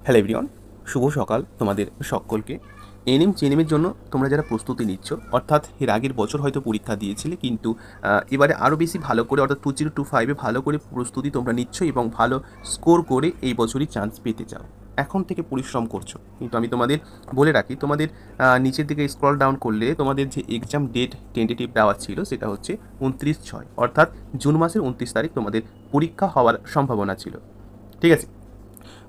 Hello everyone, শুভ সকাল তোমাদের সকলকে। এনএম জেএনএমের জন্য তোমরা যারা প্রস্তুতি নিচ্ছ, অর্থাৎ এর আগের বছর হয়তো পরীক্ষা দিয়েছিলে, কিন্তু এবারে আরও বেশি ভালো করে, অর্থাৎ 2025-এ ভালো করে প্রস্তুতি তোমরা নিচ্ছ এবং ভালো স্কোর করে এই বছরই চান্স পেতে চাও। এখন থেকে পরিশ্রম করছো, কিন্তু আমি তোমাদের বলে রাখি, তোমাদের নিচের দিকে স্ক্রল ডাউন করলে তোমাদের যে এক্সাম ডেট টেন্টেটিভ দেওয়া ছিল সেটা হচ্ছে 29/6, অর্থাৎ জুন মাসের 29 তারিখ তোমাদের পরীক্ষা হওয়ার সম্ভাবনা ছিল। ঠিক আছে,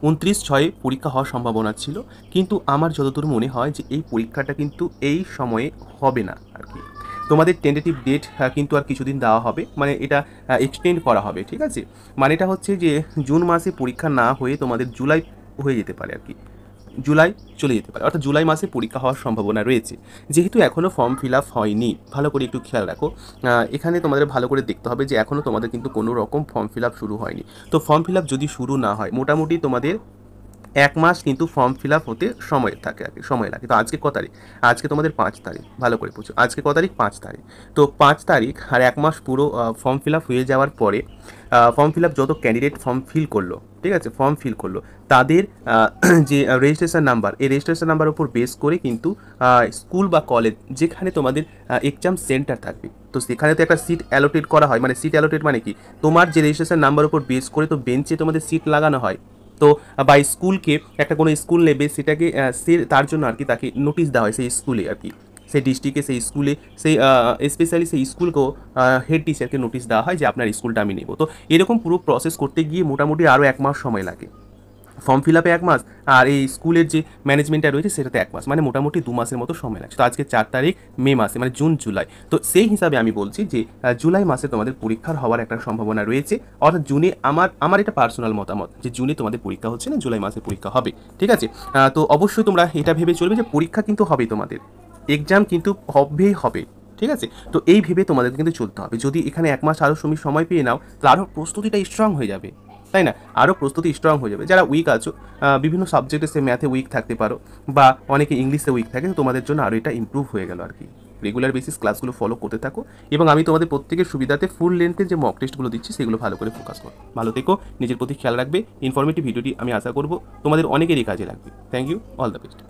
29/6 পরীক্ষা হওয়ার সম্ভাবনা ছিল, কিন্তু আমার যতদূর মনে হয় যে এই পরীক্ষাটা কিন্তু এই সময়ে হবে না আর কি। তোমাদের টেন্টেটিভ ডেট কিন্তু আর কিছুদিন দেওয়া হবে, মানে এটা এক্সটেন্ড করা হবে। ঠিক আছে, মানে এটা হচ্ছে যে জুন মাসে পরীক্ষা না হয়ে তোমাদের জুলাই হয়ে যেতে পারে আর কি, জুলাই চলে যেতে পারে, অর্থাৎ জুলাই মাসে পরীক্ষা হওয়ার সম্ভাবনা রয়েছে। যেহেতু এখনও ফর্ম ফিল আপ হয়নি, ভালো করে একটু খেয়াল রাখো। এখানে তোমাদের ভালো করে দেখতে হবে যে এখনও তোমাদের কিন্তু কোনো রকম ফর্ম ফিল আপ শুরু হয়নি। তো ফর্ম ফিল আপ যদি শুরু না হয়, মোটামুটি তোমাদের 1 মাস কিন্তু ফর্ম ফিল আপ হতে সময় থাকে আর কি, সময় লাগে। তো আজকে ক তারিখ? আজকে তোমাদের 5 তারিখ, ভালো করে বুঝো, আজকে ক তারিখ? 5 তারিখ। তো 5 তারিখ আর 1 মাস পুরো ফর্ম ফিল আপ হয়ে যাওয়ার পরে, ফর্ম ফিল আপ যত ক্যান্ডিডেট ফর্ম ফিল করলো, ঠিক আছে, ফর্ম ফিল করলো, তাদের যে রেজিস্ট্রেশন নাম্বার, এই রেজিস্ট্রেশন নাম্বার উপর বেস করে কিন্তু স্কুল বা কলেজ যেখানে তোমাদের এক্সাম সেন্টার থাকবে, তো সেখানে তো একটা সিট অ্যালোটেট করা হয়। মানে সিট অ্যালোটেট মানে কি, তোমার যে রেজিস্ট্রেশন নাম্বার উপর বেস করে তো বেঞ্চে তোমাদের সিট লাগানো হয়। তো বা স্কুলকে একটা কোনো স্কুল নেবে, সেটাকে সে তার জন্য আর কি তাকে নোটিশ দেওয়া হয় সেই স্কুলে আর কি, সেই ডিস্ট্রিক্টে, সেই স্কুলে, সেই স্পেশালি সেই স্কুলকেও হেড টিচারকে নোটিশ দেওয়া হয় যে আপনার স্কুলটা আমি নেব। তো এরকম পুরো প্রসেস করতে গিয়ে মোটামুটি আরও 1 মাস সময় লাগে। ফর্ম ফিল আপে 1 মাস, আর এই স্কুলের যে ম্যানেজমেন্টটা রয়েছে সেটাতে 1 মাস, মানে মোটামুটি 2 মাসের মতো সময় লাগছে। তো আজকে 4 তারিখ, মে মাসে, মানে জুন জুলাই, তো সেই হিসাবে আমি বলছি যে জুলাই মাসে তোমাদের পরীক্ষার হওয়ার একটা সম্ভাবনা রয়েছে। অর্থাৎ জুনে, আমার এটা পার্সোনাল মতামত যে জুনে তোমাদের পরীক্ষা হচ্ছে না, জুলাই মাসে পরীক্ষা হবে। ঠিক আছে, তো অবশ্যই তোমরা এটা ভেবে চলবে যে পরীক্ষা কিন্তু হবেই, তোমাদের এক্সাম কিন্তু হবেই হবে। ঠিক আছে, তো এই ভেবে তোমাদের কিন্তু চলতে হবে। যদি এখানে 1 মাস আরও সময় পেয়ে নাও, তাহলে আরও প্রস্তুতিটা স্ট্রং হয়ে যাবে, তাই না? আরও প্রস্তুতি স্ট্রং হয়ে যাবে। যারা উইক আছো, বিভিন্ন সাবজেক্টে, সে ম্যাথে উইক থাকতে পারো, বা অনেকে ইংলিশে উইক থাকে, তো তোমাদের জন্য আরও এটা ইমপ্রুভ হয়ে গেল আর কি। রেগুলার বেসিস ক্লাসগুলো ফলো করতে থাকো, এবং আমি তোমাদের প্রত্যেকের সুবিধাতে ফুল লেন্থের যে মক টেস্টগুলো দিচ্ছি সেগুলো ভালো করে ফোকাস করো। ভালো থেকো, নিজের প্রতি খেয়াল রাখবে। ইনফরমেটিভ ভিডিওটি আমি আশা করব তোমাদের অনেকেরই কাজে লাগবে। Thank you, all the best.